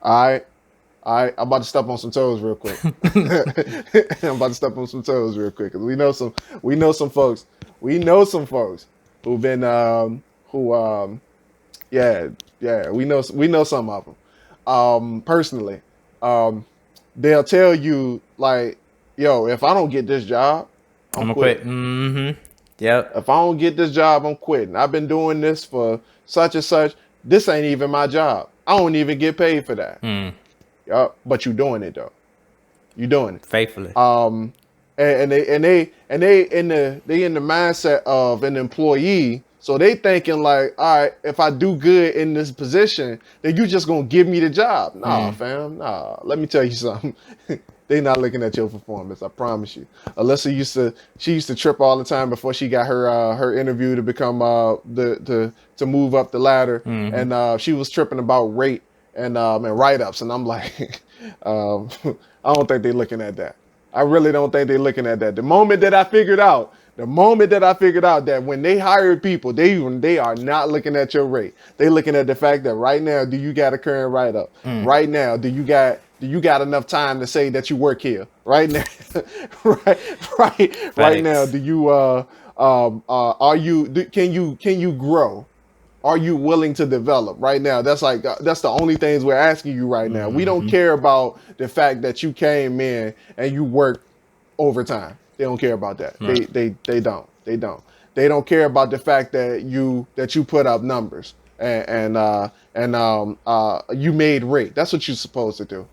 All right, I'm about to step on some toes real quick. I'm about to step on some toes real quick, because we know some folks who've been we know some of them personally. They'll tell you, like, yo, if I don't get this job, I'm gonna quit. Yep. If I don't get this job, I'm quitting. I've been doing this for such and such. This ain't even my job. I don't even get paid for that. Yep. But you doing it though. You doing it Faithfully. And they in the mindset of an employee. So they thinking like, all right, if I do good in this position, then you just gonna give me the job. Nah, fam. Nah. Let me tell you something. They not looking at your performance. I promise you. Alyssa used to trip all the time before she got her interview to become to move up the ladder, and she was tripping about rate and write-ups, and I'm like, I don't think they're looking at that. I really don't think they're looking at that. The moment that I figured out that when they hired people, they are not looking at your rate. They looking at the fact that right now, do you got a current write-up? Right now, do you got enough time to say that you work here? Right now, right now, do you can you grow? Are you willing to develop? Right now, that's the only things we're asking you right now. We don't care about the fact that you came in and you worked overtime. They don't care about that. Right. They don't. They don't care about the fact that you put up numbers and you made rate. That's what you're supposed to do.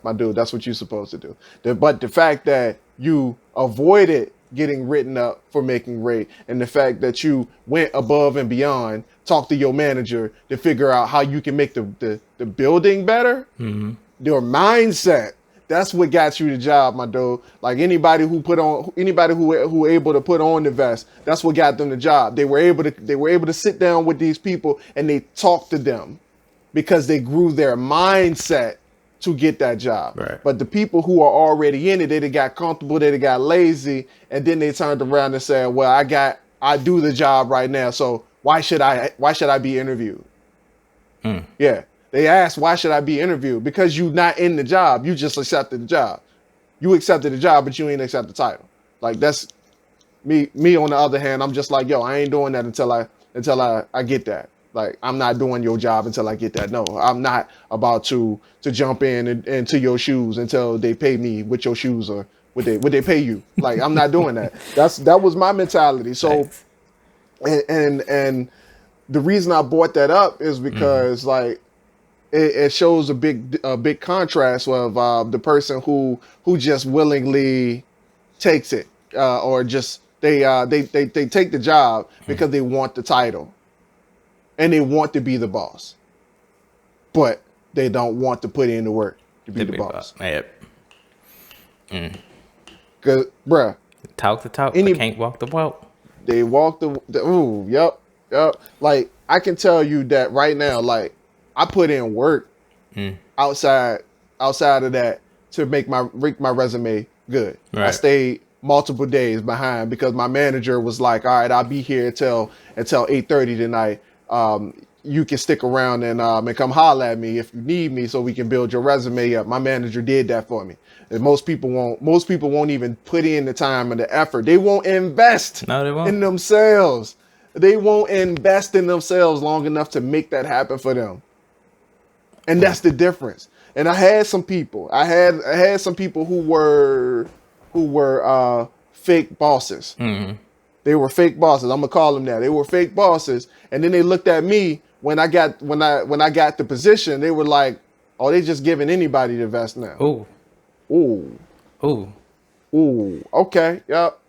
My dude, that's what you're supposed to do. But the fact that you avoided getting written up for making rate, and the fact that you went above and beyond, talk to your manager to figure out how you can make the building better, your mindset, that's what got you the job, my dude. Like anybody who able to put on the vest, that's what got them the job. They were able to sit down with these people and they talked to them because they grew their mindset to get that job. Right. But the people who are already in it, they got comfortable, they got lazy, and then they turned around and said, well, I do the job right now, so why should I be interviewed? Yeah. They asked, why should I be interviewed? Because you're not in the job. You just accepted the job. You accepted the job, but you ain't accept the title. Like that's me on the other hand, I'm just like, yo, I ain't doing that until I get that. Like, I'm not doing your job until I get that. No, I'm not about to jump into your shoes until they pay me with your shoes, or would they pay you? Like, I'm not doing that. That was my mentality. So, and the reason I brought that up is because like it shows a big contrast with the person who just willingly takes it or just they take the job because they want the title and they want to be the boss, but they don't want to put in the work to be the boss. Yep. Cause bruh, Talk the talk, but can't walk the walk. They walk the ooh, yep. Like I can tell you that right now, like I put in work outside of that to make my resume good. Right. I stayed multiple days behind because my manager was like, all right, I'll be here until 8:30 tonight. You can stick around and come holler at me if you need me so we can build your resume up. My manager did that for me. And most people won't even put in the time and the effort. They won't invest in themselves. They won't invest in themselves long enough to make that happen for them. And that's the difference. And I had some people. I had some people who were fake bosses. Mm-hmm. They were fake bosses. I'm gonna call them that. They were fake bosses. And then they looked at me when I got the position. They were like, "Oh, they just giving anybody the vest now." Ooh. Okay. Yep.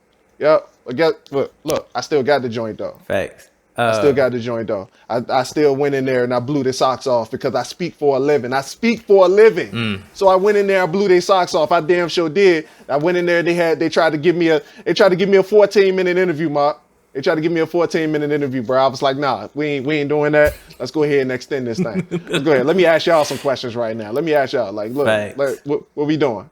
Look, I still got the joint though. Facts. I still got the joint though. I still went in there and I blew their socks off because I speak for a living. So I went in there, I blew their socks off. I damn sure did. I went in there. They tried to give me a 14-minute interview, Mark. They tried to give me a 14-minute interview, bro. I was like, nah, we ain't doing that. Let's go ahead and extend this thing. Let's go ahead. Let me ask y'all some questions right now. Let me ask y'all, like, look, what we doing?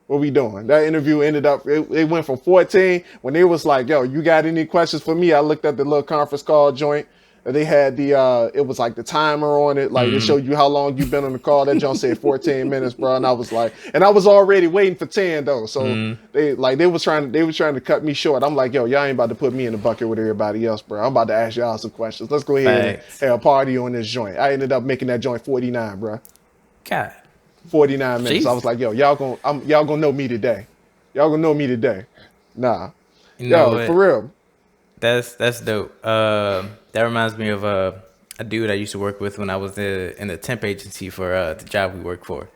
What we doing? That interview ended up, it went from 14. When they was like, yo, you got any questions for me? I looked at the little conference call joint. And they had it was like the timer on it. Like it showed you how long you've been on the call. That joint said 14 minutes, bro. And I was like, and I was already waiting for 10 though. So they were trying to cut me short. I'm like, yo, y'all ain't about to put me in the bucket with everybody else, bro. I'm about to ask y'all some questions. Let's go ahead and have a party on this joint. I ended up making that joint 49, bro. God. 49 minutes. Jesus. I was like, yo, y'all gonna know me today. Y'all gonna know me today. Nah. For real. That's dope. That reminds me of a dude I used to work with when I was in the temp agency for the job we worked for.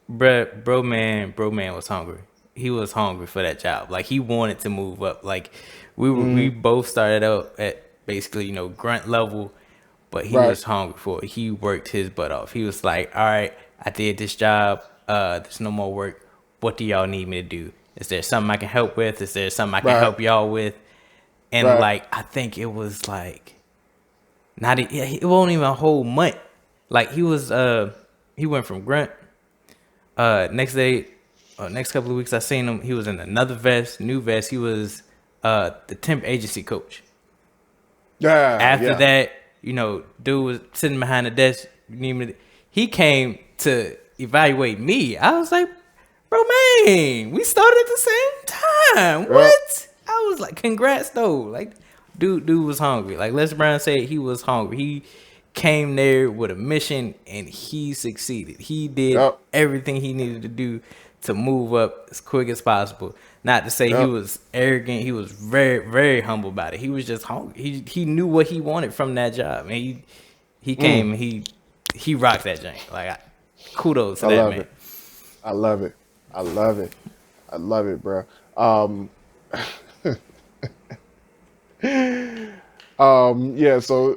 Bro man was hungry. He was hungry for that job. Like he wanted to move up. Like we both started out at basically, grunt level, but he was hungry for it. He worked his butt off. He was like, all right, I did this job. There's no more work. What do y'all need me to do? Is there something I can help with? Is there something I can help y'all with? And like, I think it was like, it wasn't even a whole month. Like he went from grunt. Next couple of weeks I seen him. He was in another new vest. He was the temp agency coach. After that, dude was sitting behind the desk. He came to evaluate me. I was like, bro, man, we started at the same time. What? I was like, congrats though. Like, dude was hungry. Like Les Brown said, he was hungry. He came there with a mission and he succeeded. He did everything he needed to do to move up as quick as possible. Not to say he was arrogant. He was very, very humble about it. He was just hungry. He knew what he wanted from that job. And he came and he rocked that joint. Like, kudos to that man. I love it, bro. So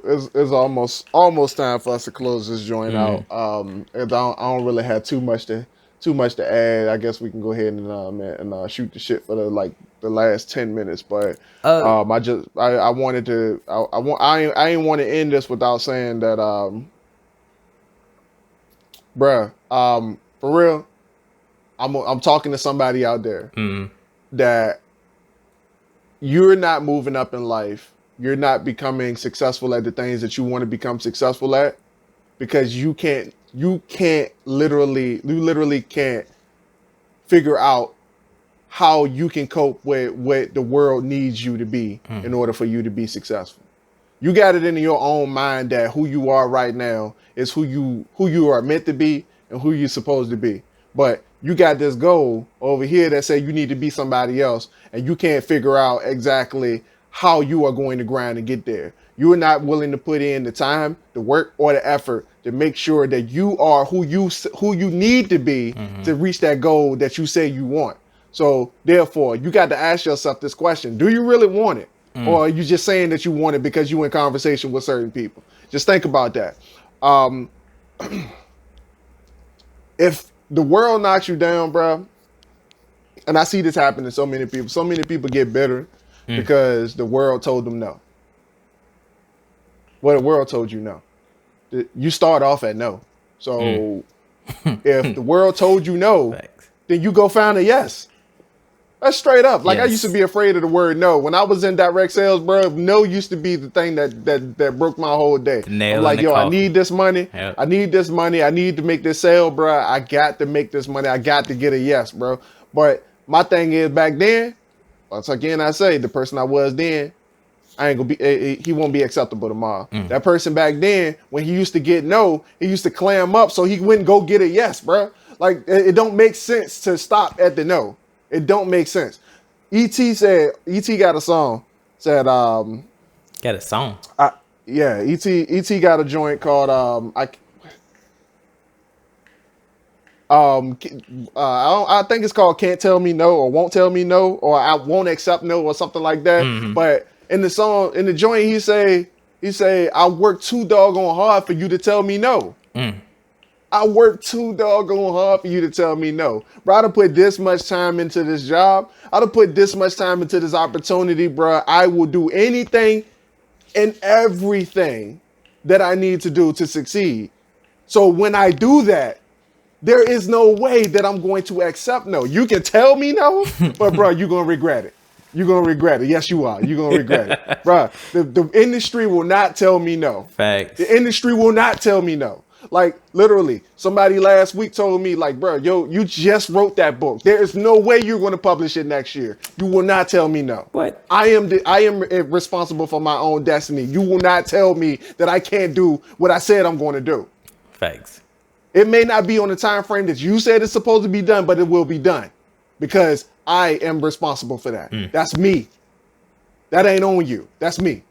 it's almost time for us to close this joint out. And I don't really have too much to add. I guess we can go ahead and shoot the shit for the last 10 minutes. But I wanted to I ain't want to end this without saying that for real, I'm talking to somebody out there that you're not moving up in life. You're not becoming successful at the things that you want to become successful at because you literally can't figure out how you can cope with what the world needs you to be in order for you to be successful. You got it in your own mind that who you are right now is who you are meant to be and who you're supposed to be. But you got this goal over here that say you need to be somebody else, and you can't figure out exactly how you are going to grind and get there. You are not willing to put in the time, the work, or the effort to make sure that you are who you need to be to reach that goal that you say you want. So therefore, you got to ask yourself this question: do you really want it, or are you just saying that you want it because you in conversation with certain people? Just think about that. If the world knocks you down, bro, and I see this happen to so many people. So many people get bitter because the world told them no. Well, the world told you no. You start off at no. So if the world told you no, Facts. then you go find a yes. That's straight up. Like I Yes. used to be afraid of the word no. When I was in direct sales, bro, no used to be the thing that broke my whole day. The nail I'm like, in the yo, I coffin. need this money. Yep. I need this money. I need to make this sale, bro. I got to make this money. I got to get a yes, bro. But my thing is back then, once again, I say the person I was then, I ain't gonna be. He won't be acceptable tomorrow. That person back then, when he used to get no, he used to clam up so he wouldn't go get a yes, bro. Like it don't make sense to stop at the no. It don't make sense. Et got a song said Got a song. Et got a joint called I think it's called Can't Tell Me No or Won't Tell Me No or I Won't Accept No or something like that. But in the song, in the joint, he say, I worked too doggone hard for you to tell me no. I worked too doggone hard for you to tell me no. Bro, I done put this much time into this job. I done put this much time into this opportunity, bro. I will do anything and everything that I need to do to succeed. So when I do that, there is no way that I'm going to accept no. You can tell me no, but bro, you're going to regret it. You're going to regret it. Yes, you are. You're going to regret it. Bro, the industry will not tell me no. Facts. The industry will not tell me no. Like literally, somebody last week told me, like, bro, yo, you just wrote that book. There is no way you're going to publish it next year. You will not tell me no. What? I am responsible for my own destiny. You will not tell me that I can't do what I said I'm going to do. Facts. It may not be on the time frame that you said it's supposed to be done, but it will be done because I am responsible for that. That's me. That ain't on you. That's me.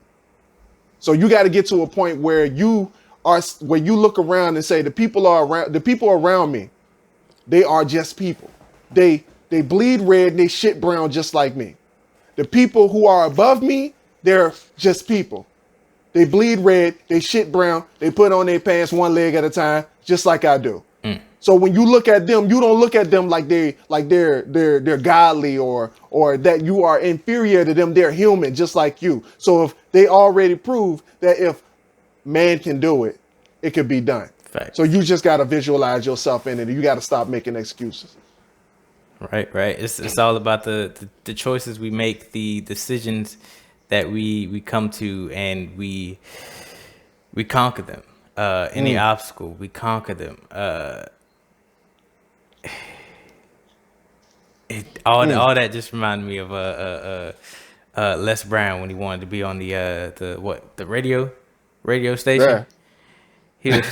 So you got to get to a point where you look around and say the people around me, they are just people. They bleed red and they shit brown just like me. The people who are above me, they're just people. They bleed red, they shit brown, they put on their pants one leg at a time, just like I do. So when you look at them, you don't look at them like they're godly or that you are inferior to them. They're human, just like you. So if they already prove that if man can do it, it could be done. Facts. So you just got to visualize yourself in it. You got to stop making excuses. Right. It's all about the choices we make, the decisions that we come to, and we conquer them. Any obstacle, we conquer them. All that just reminded me of Les Brown when he wanted to be on the radio station. Yeah. He was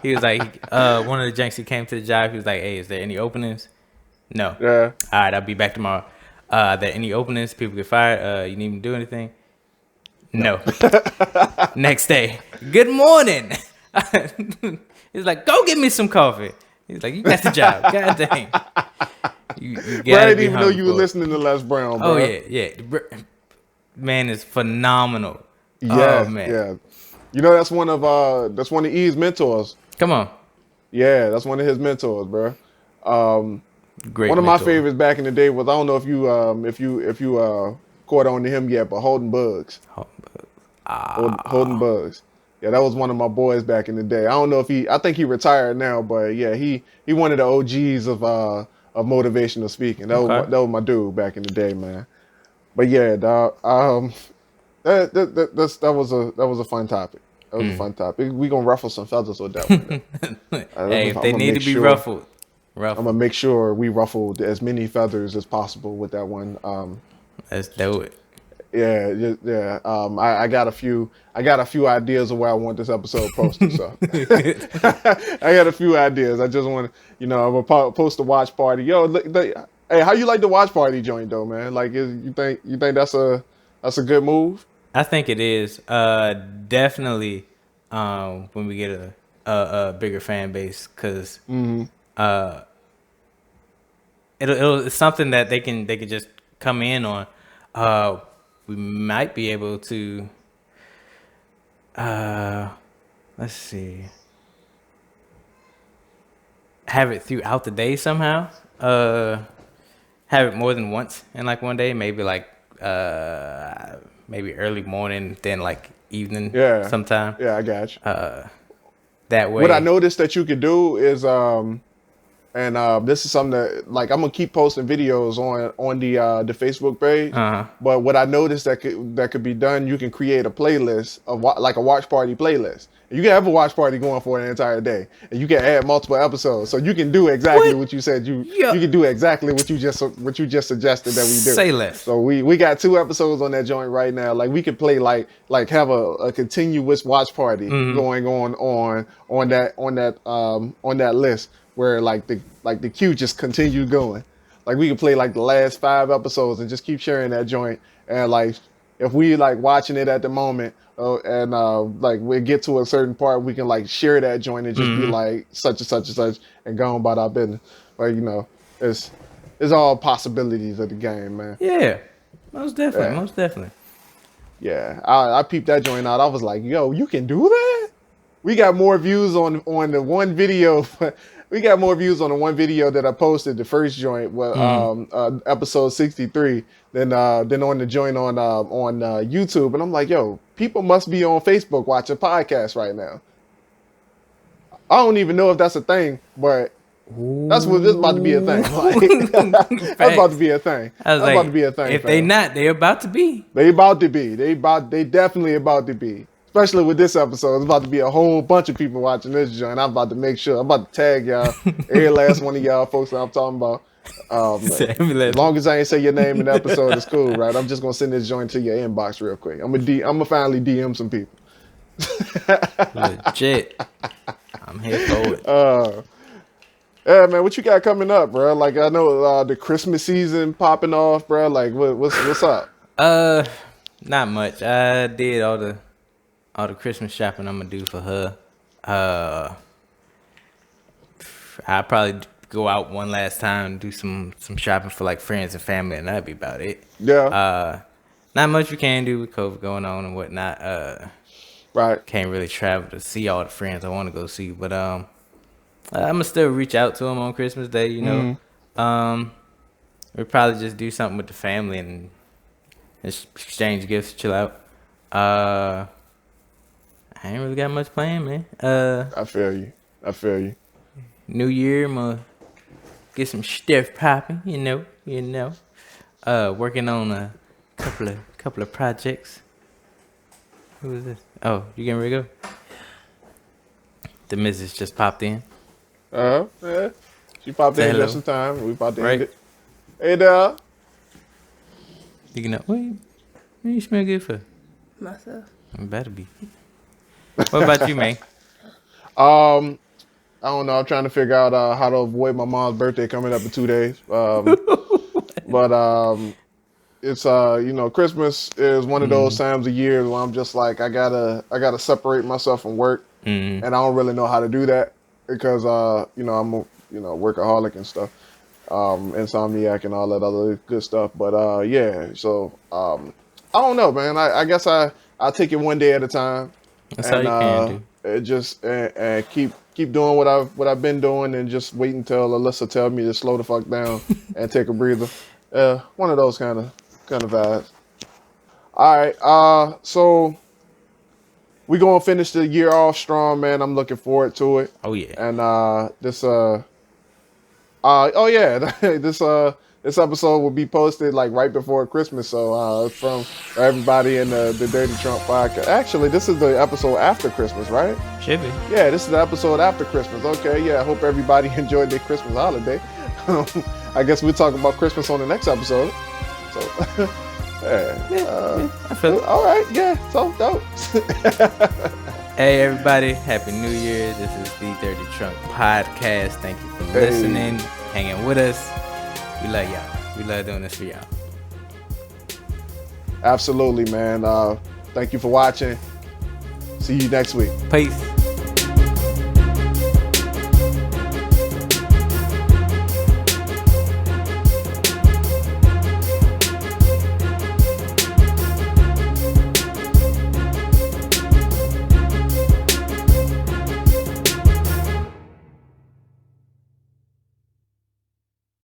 he was like one of the janks who came to the job. He was like, "Hey, is there any openings?" No. Yeah. All right, I'll be back tomorrow. Are there any openings? People get fired. You need me to do anything? No. Next day, good morning. He's like, go get me some coffee. He's like, you got the job. God dang. You Bro, I didn't even know you were for it. listening to Les Brown, bro. Oh yeah. Man is phenomenal. Yeah, Oh man. yeah. You know that's one of E's mentors. Come on. Yeah, that's one of his mentors, bro. Great. One of my mentor. favorites back in the day was, I don't know if you caught on to him yet, but Holding Bugs. Holding Bugs. Yeah, that was one of my boys back in the day. I don't know if I think he retired now, but yeah, he one of the OGs of motivational speaking. That was my dude back in the day, man. But yeah, dog. That was a fun topic. That was a fun topic. We gonna ruffle some feathers with that one. Hey, if they need to be ruffled. I'm gonna make sure we ruffled as many feathers as possible with that one. Let's do it. Yeah. I got a few ideas of where I want this episode posted. So I got a few ideas. I just want to, I'm gonna post a watch party. Yo, hey, how you like the watch party joint though, man? Like, you think that's a good move? I think it is. Definitely. When we get a bigger fan base, because it's something that they can just come in on. We might be able to. Let's see. Have it throughout the day somehow. Have it more than once in like one day. Maybe like maybe early morning, then like evening. Yeah. Sometime. Yeah, I got you. That way. What I noticed that you could do is this is something that like I'm gonna keep posting videos on the Facebook page. But what I noticed that could be done, you can create a playlist of like a watch party playlist. You can have a watch party going for an entire day, and you can add multiple episodes. So you can do exactly what you said. You can do exactly what you just suggested that we do. Say less. So we got 2 episodes on that joint right now. Like we could play like have a continuous watch party going on that list where like the queue just continues going. Like we could play like the last 5 episodes and just keep sharing that joint. And like if we like watching it at the moment. Like we get to a certain part, we can like share that joint and just be like such and such and such and go on about our business. But you know, it's all possibilities of the game, man. Yeah, most definitely. Yeah, I peeped that joint out. I was like, yo, you can do that? We got more views on the one video. We got more views on the one video that I posted, the first joint, episode 63, than on the joint on YouTube. And I'm like, yo, people must be on Facebook watching podcasts right now. I don't even know if that's a thing, but that's what this about to be a thing. Like, that's about to be a thing. That's like, about to be a thing. If they not, they about to be. They about to be. They definitely about to be. Especially with this episode, it's about to be a whole bunch of people watching this joint. I'm about to make sure. I'm about to tag y'all, every last one of y'all folks that I'm talking about. As long as I ain't say your name in the episode, it's cool, right? I'm just gonna send this joint to your inbox real quick. I'm gonna finally DM some people. Legit. I'm here for it. Yeah, man, what you got coming up, bro? Like I know the Christmas season popping off, bro. Like what's up? Not much. I did all the Christmas shopping I'm gonna do for her. I'll probably go out one last time and do some shopping for like friends and family, and that'd be about it. Yeah. Not much we can do with COVID going on and whatnot. Right. Can't really travel to see all the friends I want to go see, but I'm gonna still reach out to them on Christmas Day. You know, we'll probably just do something with the family and just exchange gifts, chill out. I ain't really got much planned, man. I feel you. New Year, I'm gonna get some stuff popping, you know. Working on a couple of projects. Who is this? Oh, you getting ready to go? The missus just popped in. Yeah. She popped in just in time. We about to end it. Hey, you know, what you smell good for? Myself. It better be. What about you, man? I don't know. I'm trying to figure out how to avoid my mom's birthday coming up in 2 days. But it's Christmas is one of those times of year where I'm just like I gotta separate myself from work, and I don't really know how to do that because I'm a workaholic and stuff, insomniac and all that other good stuff. But yeah, so I don't know, man. I guess I'll take it one day at a time. That's all you can do. Just keep doing what I've been doing and just wait until Alyssa tell me to slow the fuck down and take a breather. One of those kind of vibes. All right. So we gonna finish the year off strong, man. I'm looking forward to it. Oh yeah. And this episode will be posted like right before Christmas. So from everybody in the Dirty Trump podcast. Actually, this is the episode after Christmas, right? Should be. Yeah, this is the episode after Christmas. Okay, yeah. I hope everybody enjoyed their Christmas holiday. I guess we'll talk about Christmas on the next episode. So, I feel it. All right, yeah. So dope. Hey everybody, Happy New Year. This is the Dirty Trunk Podcast. Thank you for listening, hanging with us. We love y'all. We love doing this for y'all. Absolutely, man. Thank you for watching. See you next week. Peace.